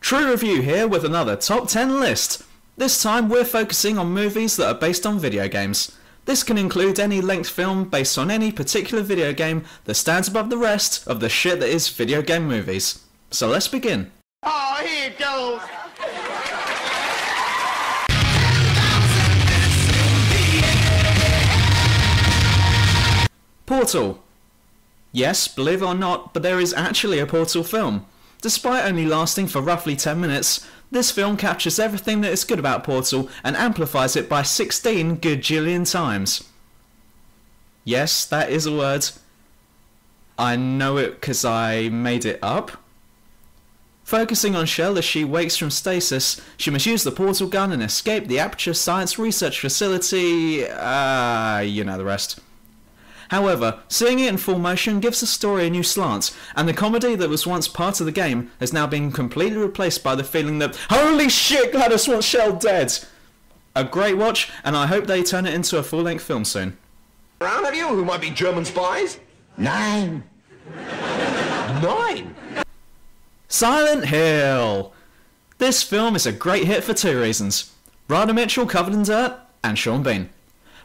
True Review here with another top 10 list. This time we're focusing on movies that are based on video games. This can include any length film based on any particular video game that stands above the rest of the shit that is video game movies. So let's begin. Oh, here it goes! Portal. Yes, believe it or not, but there is actually a Portal film. Despite only lasting for roughly 10 minutes, this film captures everything that is good about Portal and amplifies it by 16 gajillion times. Yes, that is a word. I know it because I made it up. Focusing on Shell as she wakes from stasis, she must use the portal gun and escape the Aperture Science Research Facility, you know the rest. However, seeing it in full motion gives the story a new slant, and the comedy that was once part of the game has now been completely replaced by the feeling that, holy shit, Gladys wants Shell dead! A great watch, and I hope they turn it into a full-length film soon. Around of you who might be German spies? 9. 9? Silent Hill! This film is a great hit for two reasons. Radha Mitchell covered in dirt, and Sean Bean.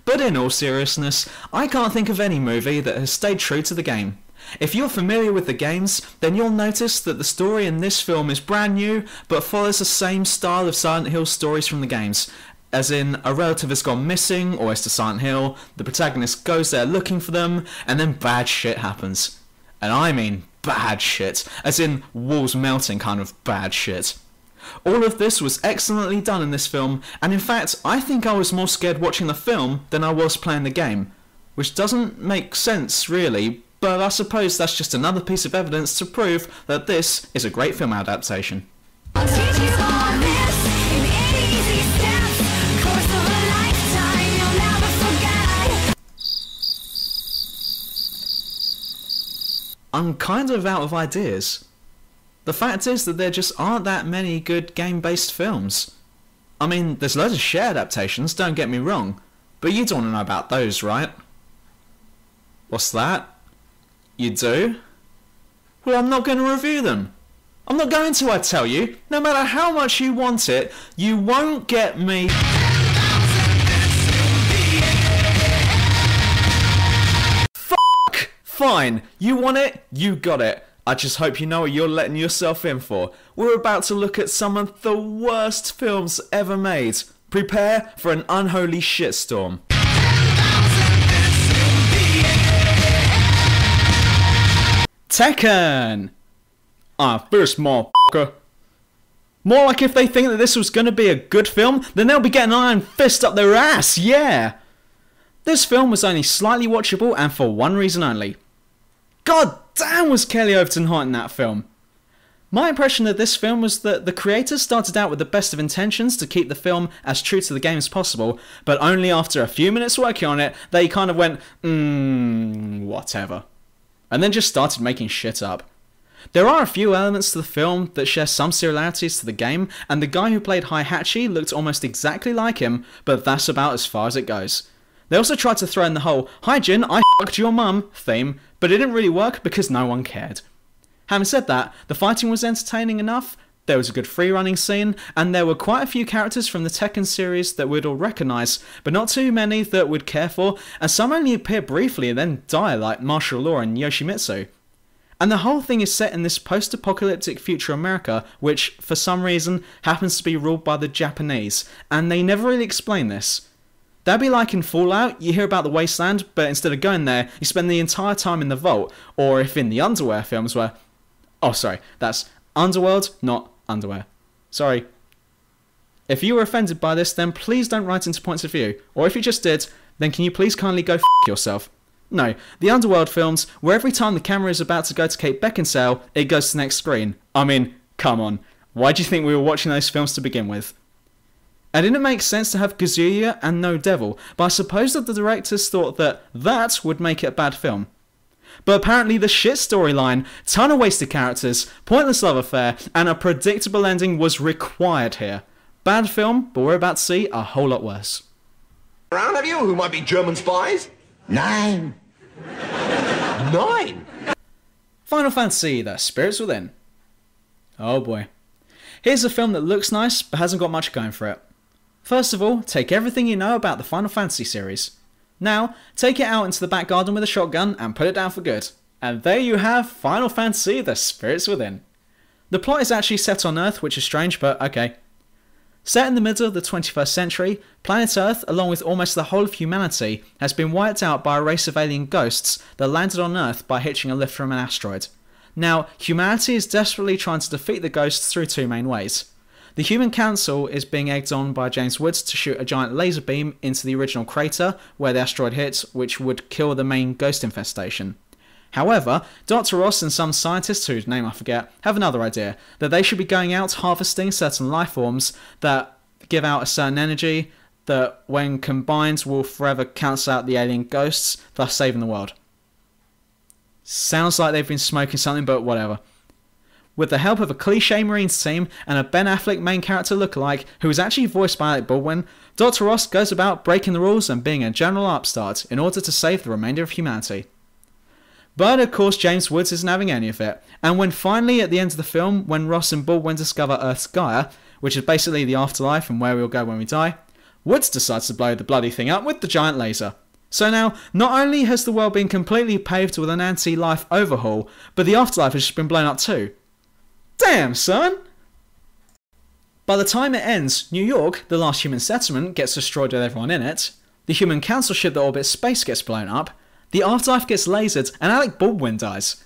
But in all seriousness, I can't think of any movie that has stayed true to the game. If you're familiar with the games, then you'll notice that the story in this film is brand new, but follows the same style of Silent Hill stories from the games. As in, a relative has gone missing, or is to Silent Hill, the protagonist goes there looking for them, and then bad shit happens. And I mean bad shit, as in walls melting kind of bad shit. All of this was excellently done in this film, and in fact I think I was more scared watching the film than I was playing the game. Which doesn't make sense really, but I suppose that's just another piece of evidence to prove that this is a great film adaptation. I'm kind of out of ideas. The fact is that there just aren't that many good game-based films. I mean, there's loads of share adaptations, don't get me wrong, but you don't want to know about those, right? What's that? You do? Well, I'm not going to review them. I'm not going to, I tell you. No matter how much you want it, you won't get me. Fuck! Fine, you want it, you got it. I just hope you know what you're letting yourself in for. We're about to look at some of the worst films ever made. Prepare for an unholy shitstorm. Tekken! First motherfucker. More like if they think that this was going to be a good film, then they'll be getting an iron fist up their ass, yeah! This film was only slightly watchable and for one reason only. God damn was Kelly Overton hot in that film. My impression of this film was that the creators started out with the best of intentions to keep the film as true to the game as possible, but only after a few minutes working on it, they kind of went, whatever. And then just started making shit up. There are a few elements to the film that share some similarities to the game, and the guy who played Heihachi looked almost exactly like him, but that's about as far as it goes. They also tried to throw in the whole, "Hi Jin, I fucked your mum" theme, but it didn't really work because no one cared. Having said that, the fighting was entertaining enough, there was a good free-running scene, and there were quite a few characters from the Tekken series that we'd all recognise, but not too many that we'd care for, and some only appear briefly and then die like Martial Law and Yoshimitsu. And the whole thing is set in this post-apocalyptic future America, which, for some reason, happens to be ruled by the Japanese, and they never really explain this. That'd be like in Fallout, you hear about the wasteland, but instead of going there, you spend the entire time in the vault, or if in the Underwear films where... Oh, sorry, that's Underworld, not Underwear. Sorry. If you were offended by this, then please don't write into Points of View, or if you just did, then can you please kindly go f*** yourself? No, the Underworld films, where every time the camera is about to go to Kate Beckinsale, it goes to the next screen. I mean, come on, why do you think we were watching those films to begin with? And didn't it make sense to have Kazuya and no devil, but I suppose that the directors thought that that would make it a bad film. But apparently the shit storyline, ton of wasted characters, pointless love affair, and a predictable ending was required here. Bad film, but we're about to see a whole lot worse. Around of you who might be German spies? 9. 9? Final Fantasy, The Spirits Within. Oh boy. Here's a film that looks nice but hasn't got much going for it. First of all, take everything you know about the Final Fantasy series. Now, take it out into the back garden with a shotgun and put it down for good. And there you have Final Fantasy: The Spirits Within. The plot is actually set on Earth, which is strange, but okay. Set in the middle of the 21st century, planet Earth, along with almost the whole of humanity, has been wiped out by a race of alien ghosts that landed on Earth by hitching a lift from an asteroid. Now, humanity is desperately trying to defeat the ghosts through two main ways. The Human Council is being egged on by James Woods to shoot a giant laser beam into the original crater where the asteroid hit, which would kill the main ghost infestation. However, Dr. Ross and some scientists, whose name I forget, have another idea, that they should be going out harvesting certain life forms that give out a certain energy that, when combined, will forever cancel out the alien ghosts, thus saving the world. Sounds like they've been smoking something, but whatever. With the help of a cliché Marines team and a Ben Affleck main character lookalike, who is actually voiced by Alec Baldwin, Dr. Ross goes about breaking the rules and being a general upstart in order to save the remainder of humanity. But of course James Woods isn't having any of it, and when finally at the end of the film, when Ross and Baldwin discover Earth's Gaia, which is basically the afterlife and where we'll go when we die, Woods decides to blow the bloody thing up with the giant laser. So now, not only has the world been completely paved with an anti-life overhaul, but the afterlife has just been blown up too. Damn, son! By the time it ends, New York, the last human settlement, gets destroyed with everyone in it, the Human Council ship that orbits space gets blown up, the afterlife gets lasered, and Alec Baldwin dies.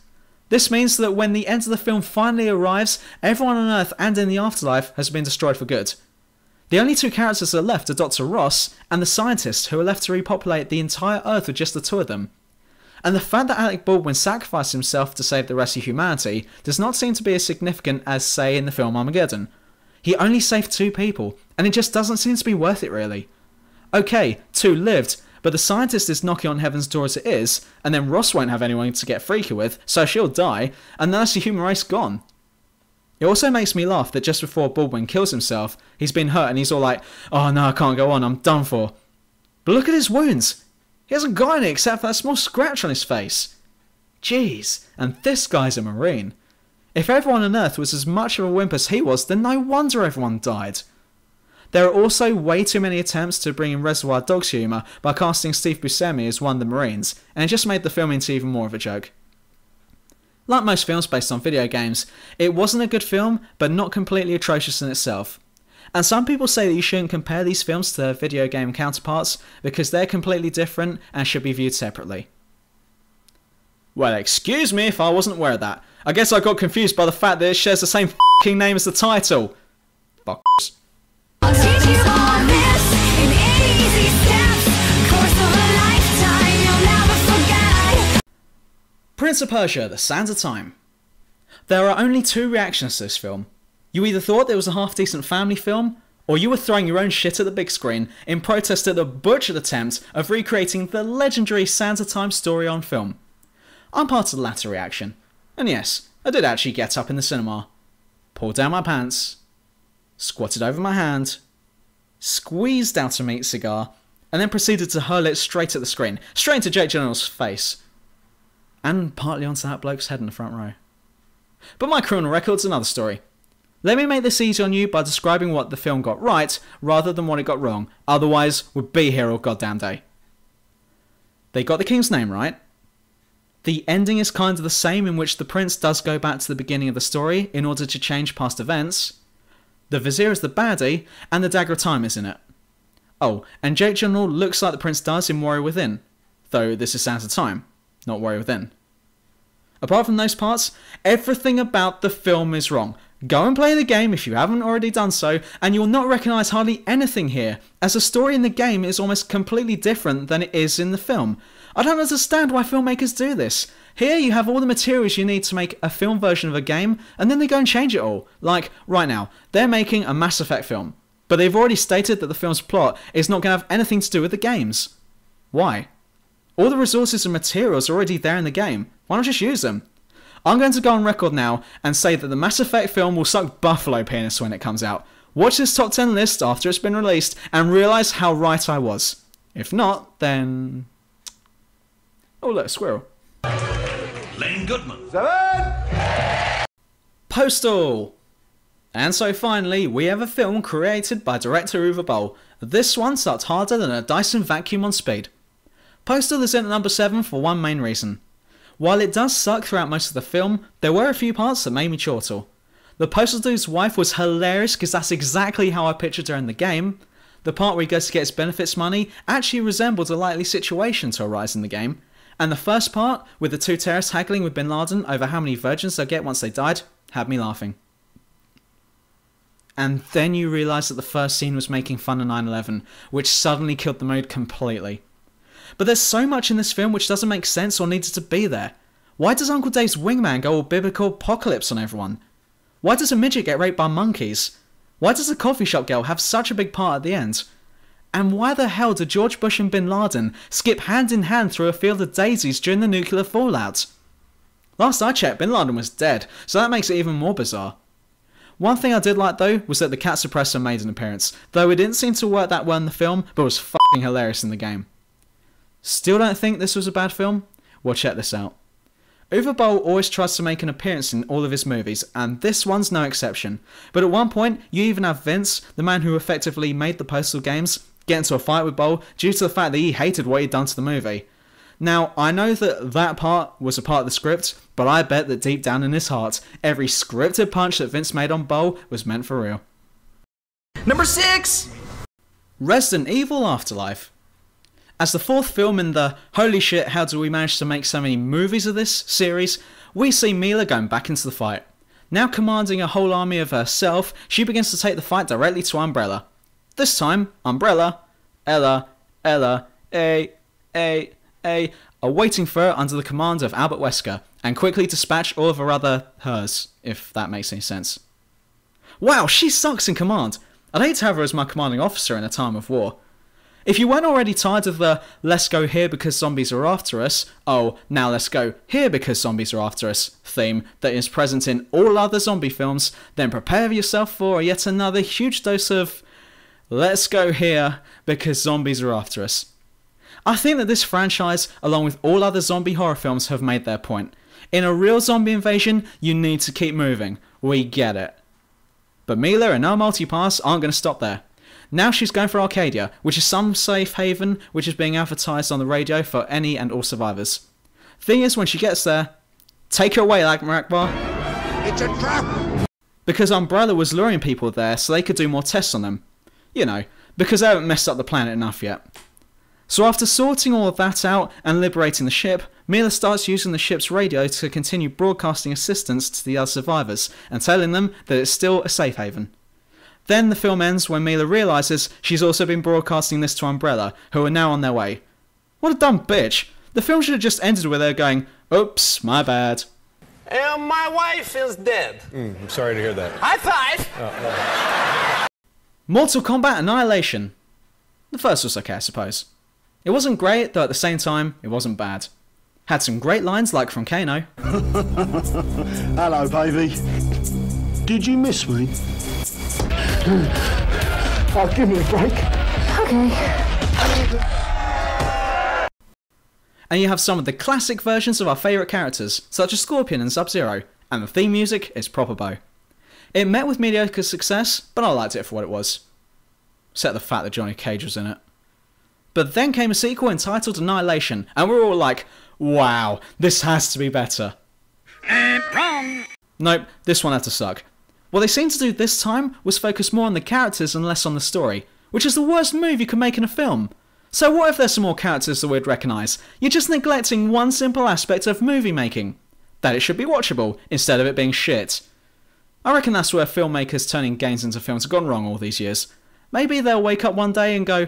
This means that when the end of the film finally arrives, everyone on Earth and in the afterlife has been destroyed for good. The only two characters that are left are Dr. Ross and the scientists who are left to repopulate the entire Earth with just the two of them. And the fact that Alec Baldwin sacrificed himself to save the rest of humanity does not seem to be as significant as, say, in the film Armageddon. He only saved two people, and it just doesn't seem to be worth it really. Okay, two lived, but the scientist is knocking on heaven's door as it is, and then Ross won't have anyone to get freaky with, so she'll die, and then that's the human race gone. It also makes me laugh that just before Baldwin kills himself, he's been hurt and he's all like, "Oh no, I can't go on, I'm done for." But look at his wounds! He hasn't got any except for that small scratch on his face. Jeez, and this guy's a Marine. If everyone on Earth was as much of a wimp as he was, then no wonder everyone died. There are also way too many attempts to bring in Reservoir Dogs humour by casting Steve Buscemi as one of the Marines, and it just made the film into even more of a joke. Like most films based on video games, it wasn't a good film, but not completely atrocious in itself. And some people say that you shouldn't compare these films to their video game counterparts because they're completely different and should be viewed separately. Well, excuse me if I wasn't aware of that. I guess I got confused by the fact that it shares the same f***ing name as the title. Fuckers. I'll teach you all this in easy steps. Course of a lifetime you'll never forget. Prince of Persia: The Sands of Time. There are only two reactions to this film. You either thought it was a half-decent family film, or you were throwing your own shit at the big screen in protest at the butchered attempt of recreating the legendary Sands of Time story on film. I'm part of the latter reaction, and yes, I did actually get up in the cinema, pulled down my pants, squatted over my hand, squeezed out a meat cigar, and then proceeded to hurl it straight at the screen, straight into Jake Gyllenhaal's face, and partly onto that bloke's head in the front row. But my criminal record's another story. Let me make this easy on you by describing what the film got right, rather than what it got wrong, otherwise we'd be here all goddamn day. They got the king's name right. The ending is kind of the same, in which the prince does go back to the beginning of the story in order to change past events. The vizier is the baddie, and the dagger of time is in it. Oh, and Jake Gyllenhaal looks like the prince does in Warrior Within, though this is Sands of Time, not Warrior Within. Apart from those parts, everything about the film is wrong. Go and play the game if you haven't already done so, and you will not recognise hardly anything here, as the story in the game is almost completely different than it is in the film. I don't understand why filmmakers do this. Here you have all the materials you need to make a film version of a game, and then they go and change it all. Like, right now, they're making a Mass Effect film, but they've already stated that the film's plot is not going to have anything to do with the games. Why? All the resources and materials are already there in the game. Why not just use them? I'm going to go on record now and say that the Mass Effect film will suck buffalo penis when it comes out. Watch this top 10 list after it's been released and realise how right I was. If not, then... Oh look, a squirrel. Lane Goodman. 7! Postal! And so finally, we have a film created by director Uwe Boll. This one sucked harder than a Dyson vacuum on speed. Postal is in at number 7 for one main reason. While it does suck throughout most of the film, there were a few parts that made me chortle. The postal dude's wife was hilarious because that's exactly how I pictured her in the game. The part where he goes to get his benefits money actually resembled a likely situation to arise in the game. And the first part, with the two terrorists haggling with Bin Laden over how many virgins they'll get once they died, had me laughing. And then you realise that the first scene was making fun of 9/11, which suddenly killed the mood completely. But there's so much in this film which doesn't make sense or needed to be there. Why does Uncle Dave's wingman go all biblical apocalypse on everyone? Why does a midget get raped by monkeys? Why does the coffee shop girl have such a big part at the end? And why the hell did George Bush and Bin Laden skip hand in hand through a field of daisies during the nuclear fallout? Last I checked, Bin Laden was dead, so that makes it even more bizarre. One thing I did like though was that the cat suppressor made an appearance, though it didn't seem to work that well in the film, but was fucking hilarious in the game. Still don't think this was a bad film? Well, check this out. Uwe Boll always tries to make an appearance in all of his movies, and this one's no exception. But at one point, you even have Vince, the man who effectively made the Postal games, get into a fight with Boll due to the fact that he hated what he'd done to the movie. Now, I know that part was a part of the script, but I bet that deep down in his heart, every scripted punch that Vince made on Boll was meant for real. Number 6! Resident Evil Afterlife. As the fourth film in the holy shit how do we manage to make so many movies of this series, we see Mila going back into the fight. Now commanding a whole army of herself, she begins to take the fight directly to Umbrella. This time, Umbrella, Ella, are waiting for her under the command of Albert Wesker, and quickly dispatch all of her other hers, if that makes any sense. Wow, she sucks in command. I'd hate to have her as my commanding officer in a time of war. If you weren't already tired of the let's go here because zombies are after us, oh, now let's go here because zombies are after us theme that is present in all other zombie films, then prepare yourself for yet another huge dose of let's go here because zombies are after us. I think that this franchise, along with all other zombie horror films, have made their point. In a real zombie invasion, you need to keep moving. We get it. But Mila and her multipass aren't going to stop there. Now she's going for Arcadia, which is some safe haven which is being advertised on the radio for any and all survivors. Thing is, when she gets there, take her away, Akbar. It's a trap! Because Umbrella was luring people there so they could do more tests on them. You know, because they haven't messed up the planet enough yet. So after sorting all of that out and liberating the ship, Mila starts using the ship's radio to continue broadcasting assistance to the other survivors and telling them that it's still a safe haven. Then the film ends when Mila realises she's also been broadcasting this to Umbrella, who are now on their way. What a dumb bitch. The film should have just ended with her going, oops, my bad. And my wife is dead. I'm sorry to hear that. High five! Mortal Kombat Annihilation. The first was okay, I suppose. It wasn't great, though at the same time, it wasn't bad. Had some great lines like from Kano. Hello, baby. Did you miss me? Oh, give me a break. Okay. And you have some of the classic versions of our favourite characters, such as Scorpion and Sub-Zero, and the theme music is proper bow. It met with mediocre success, but I liked it for what it was. Except the fact that Johnny Cage was in it. But then came a sequel entitled Annihilation, and we were all like, wow, this has to be better. Wrong. Nope, this one had to suck. What they seemed to do this time was focus more on the characters and less on the story, which is the worst move you can make in a film. So what if there's some more characters that we'd recognise? You're just neglecting one simple aspect of movie making. That it should be watchable, instead of it being shit. I reckon that's where filmmakers turning games into films have gone wrong all these years. Maybe they'll wake up one day and go,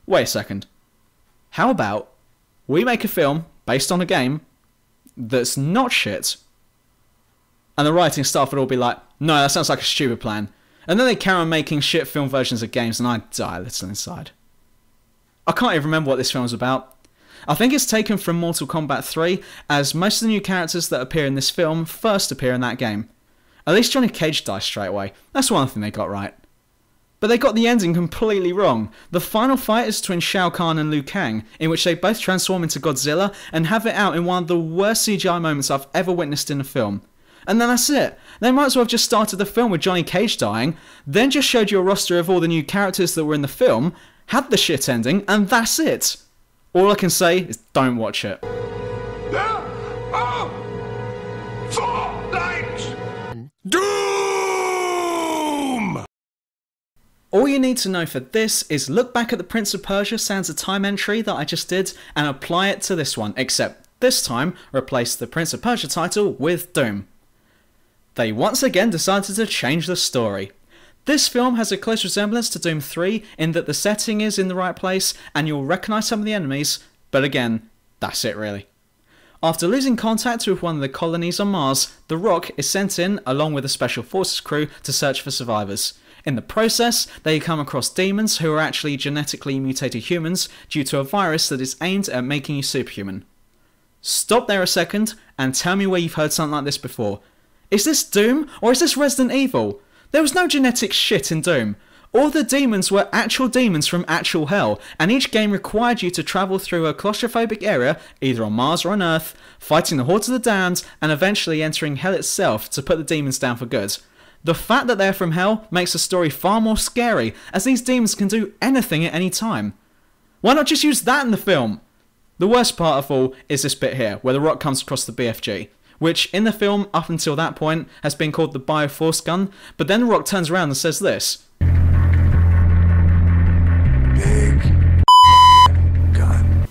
wait a second. How about we make a film based on a game that's not shit? And the writing staff would all be like, no, that sounds like a stupid plan. And then they carry on making shit film versions of games and I die a little inside. I can't even remember what this film is about. I think it's taken from Mortal Kombat 3, as most of the new characters that appear in this film first appear in that game. At least Johnny Cage dies straight away. That's one thing they got right. But they got the ending completely wrong. The final fight is between Shao Kahn and Liu Kang, in which they both transform into Godzilla and have it out in one of the worst CGI moments I've ever witnessed in a film. And then that's it. They might as well have just started the film with Johnny Cage dying, then just showed you a roster of all the new characters that were in the film, had the shit ending, and that's it. All I can say is don't watch it. There are 4 lights. Doom! All you need to know for this is look back at the Prince of Persia Sands of Time entry that I just did and apply it to this one, except this time replace the Prince of Persia title with Doom. They once again decided to change the story. This film has a close resemblance to Doom 3 in that the setting is in the right place and you'll recognise some of the enemies, but again, that's it really. After losing contact with one of the colonies on Mars, The Rock is sent in along with a Special Forces crew to search for survivors. In the process, they come across demons who are actually genetically mutated humans due to a virus that is aimed at making you superhuman. Stop there a second and tell me where you've heard something like this before. Is this Doom or is this Resident Evil? There was no genetic shit in Doom. All the demons were actual demons from actual hell, and each game required you to travel through a claustrophobic area, either on Mars or on Earth, fighting the Hordes of the Damned, and eventually entering hell itself to put the demons down for good. The fact that they're from hell makes the story far more scary, as these demons can do anything at any time. Why not just use that in the film? The worst part of all is this bit here, where The Rock comes across the BFG, which in the film up until that point has been called the Bioforce Gun, but then The Rock turns around and says this. Big gun.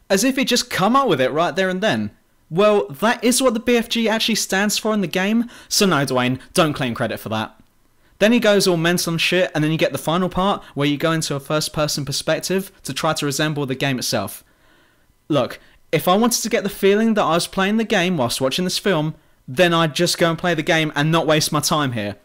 As if he'd just come up with it right there and then. Well, that is what the BFG actually stands for in the game, so no Dwayne, don't claim credit for that. Then he goes all mental and shit, and then you get the final part where you go into a first person perspective to try to resemble the game itself. Look, if I wanted to get the feeling that I was playing the game whilst watching this film, then I'd just go and play the game and not waste my time here.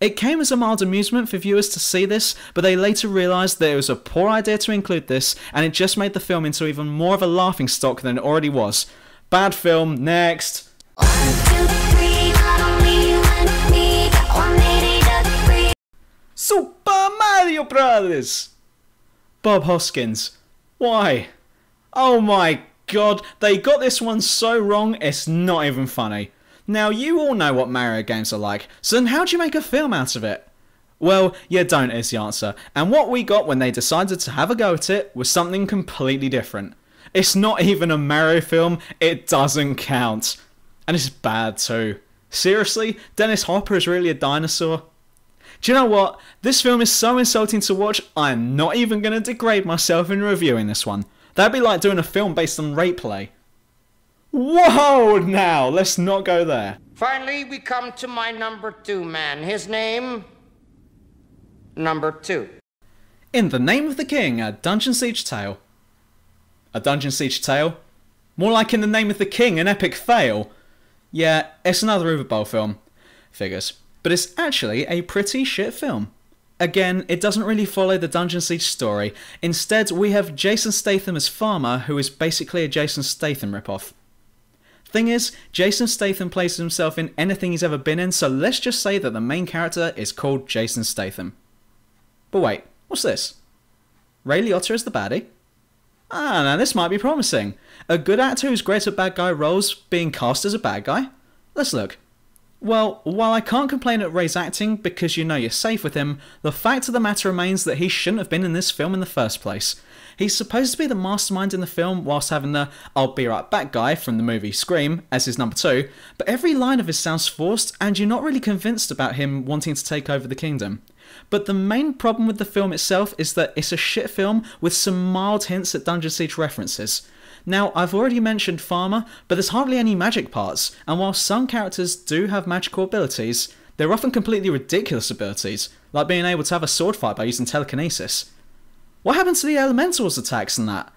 It came as a mild amusement for viewers to see this, but they later realised that it was a poor idea to include this, and it just made the film into even more of a laughing stock than it already was. Bad film, next. 1, 2, 3, follow me, 1, me, got 180 degrees. Super Mario Brothers! Bob Hoskins. Why? Oh my god, they got this one so wrong, it's not even funny. Now, you all know what Mario games are like, so then how do you make a film out of it? Well, you don't is the answer, and what we got when they decided to have a go at it was something completely different. It's not even a Mario film, it doesn't count. And it's bad too. Seriously, Dennis Hopper is really a dinosaur? Do you know what? This film is so insulting to watch, I'm not even going to degrade myself in reviewing this one. That'd be like doing a film based on rape play. Whoa, now, let's not go there. Finally, we come to my number 2 man. His name? Number 2. In the Name of the King, a Dungeon Siege tale. A Dungeon Siege tale? More like In the Name of the King, an epic fail. Yeah, it's another Uwe Boll film. Figures. But it's actually a pretty shit film. Again, it doesn't really follow the Dungeon Siege story. Instead, we have Jason Statham as Farmer, who is basically a Jason Statham ripoff. Thing is, Jason Statham plays himself in anything he's ever been in, so let's just say that the main character is called Jason Statham. But wait, what's this? Ray Liotta as the baddie? Ah, now this might be promising. A good actor who's great at bad guy roles being cast as a bad guy? Let's look. Well, while I can't complain at Ray's acting because you know you're safe with him, the fact of the matter remains that he shouldn't have been in this film in the first place. He's supposed to be the mastermind in the film whilst having the "I'll be right back" guy from the movie Scream as his number 2, but every line of his sounds forced and you're not really convinced about him wanting to take over the kingdom. But the main problem with the film itself is that it's a shit film with some mild hints at Dungeon Siege references. Now, I've already mentioned Farmer, but there's hardly any magic parts, and while some characters do have magical abilities, they're often completely ridiculous abilities, like being able to have a sword fight by using telekinesis. What happened to the elementals attacks and that?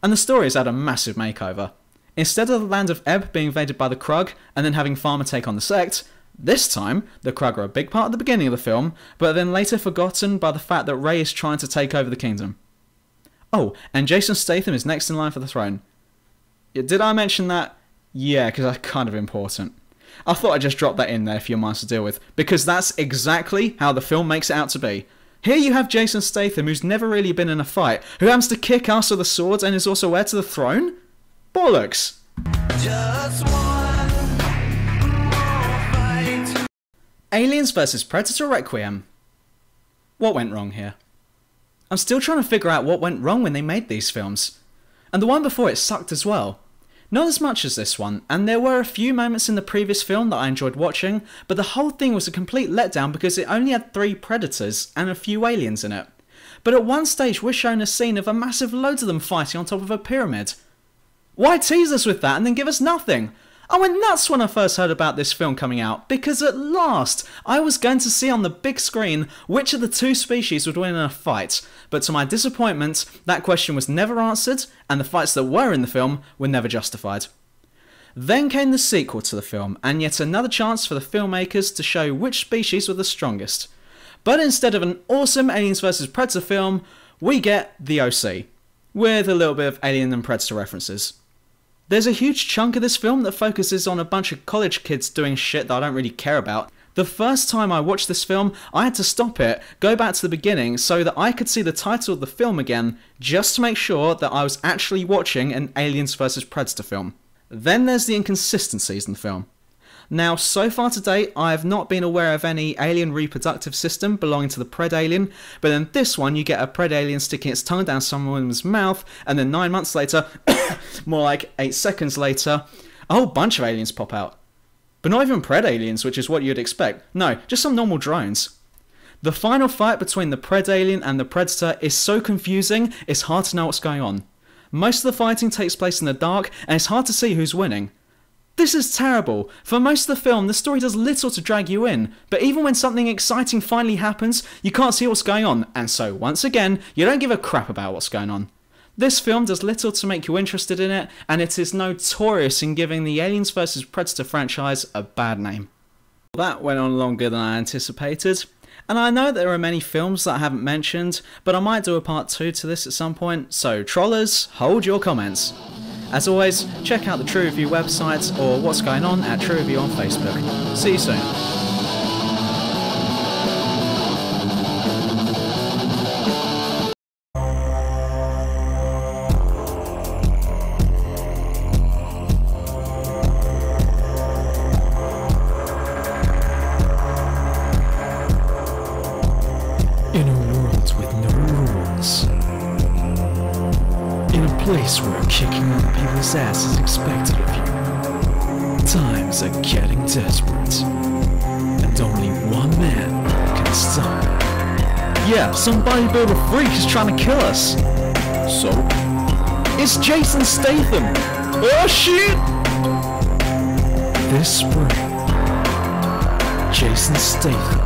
And the story has had a massive makeover. Instead of the land of Ebb being invaded by the Krug, and then having Farmer take on the sect, this time, the Krug are a big part at the beginning of the film, but then later forgotten by the fact that Ray is trying to take over the kingdom. Oh, and Jason Statham is next in line for the throne. Did I mention that? Yeah, because that's kind of important. I thought I'd just drop that in there for your minds to deal with, because that's exactly how the film makes it out to be. Here you have Jason Statham, who's never really been in a fight, who happens to kick ass with a sword and is also heir to the throne? Bollocks! Just one more Aliens vs Predator Requiem. What went wrong here? I'm still trying to figure out what went wrong when they made these films. And the one before it sucked as well. Not as much as this one, and there were a few moments in the previous film that I enjoyed watching, but the whole thing was a complete letdown because it only had 3 predators and a few aliens in it. But at one stage we're shown a scene of a massive load of them fighting on top of a pyramid. Why tease us with that and then give us nothing? I went nuts when I first heard about this film coming out, because at last I was going to see on the big screen which of the 2 species would win in a fight, but to my disappointment, that question was never answered, and the fights that were in the film were never justified. Then came the sequel to the film, and yet another chance for the filmmakers to show which species were the strongest. But instead of an awesome Aliens vs Predator film, we get The OC, with a little bit of Alien and Predator references. There's a huge chunk of this film that focuses on a bunch of college kids doing shit that I don't really care about. The first time I watched this film, I had to stop it, go back to the beginning so that I could see the title of the film again, just to make sure that I was actually watching an Aliens vs Predator film. Then there's the inconsistencies in the film. Now, so far to date, I have not been aware of any alien reproductive system belonging to the Pred-Alien, but in this one you get a Pred-Alien sticking its tongue down someone's mouth, and then 9 months later, more like 8 seconds later, a whole bunch of aliens pop out. But not even Pred-Aliens, which is what you'd expect. No, just some normal drones. The final fight between the Pred-Alien and the Predator is so confusing, it's hard to know what's going on. Most of the fighting takes place in the dark, and it's hard to see who's winning. This is terrible. For most of the film, the story does little to drag you in, but even when something exciting finally happens, you can't see what's going on, and so once again, you don't give a crap about what's going on. This film does little to make you interested in it, and it is notorious in giving the Aliens vs Predator franchise a bad name. That went on longer than I anticipated, and I know there are many films that I haven't mentioned, but I might do a part 2 to this at some point, so trollers, hold your comments. As always, check out the True Review website or What's Going On at True Review on Facebook. See you soon. In a world with no rules. In a place where kicking other people's ass is expected of you. Times are getting desperate. And only one man can stop it. Yeah, some bodybuilder freak is trying to kill us. So? It's Jason Statham! Oh shit! This spring, Jason Statham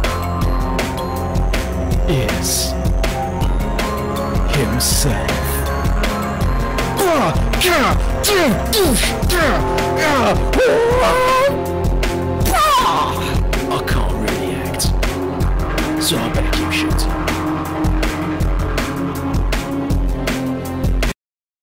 is himself. I can't really act, so I better keep shooting.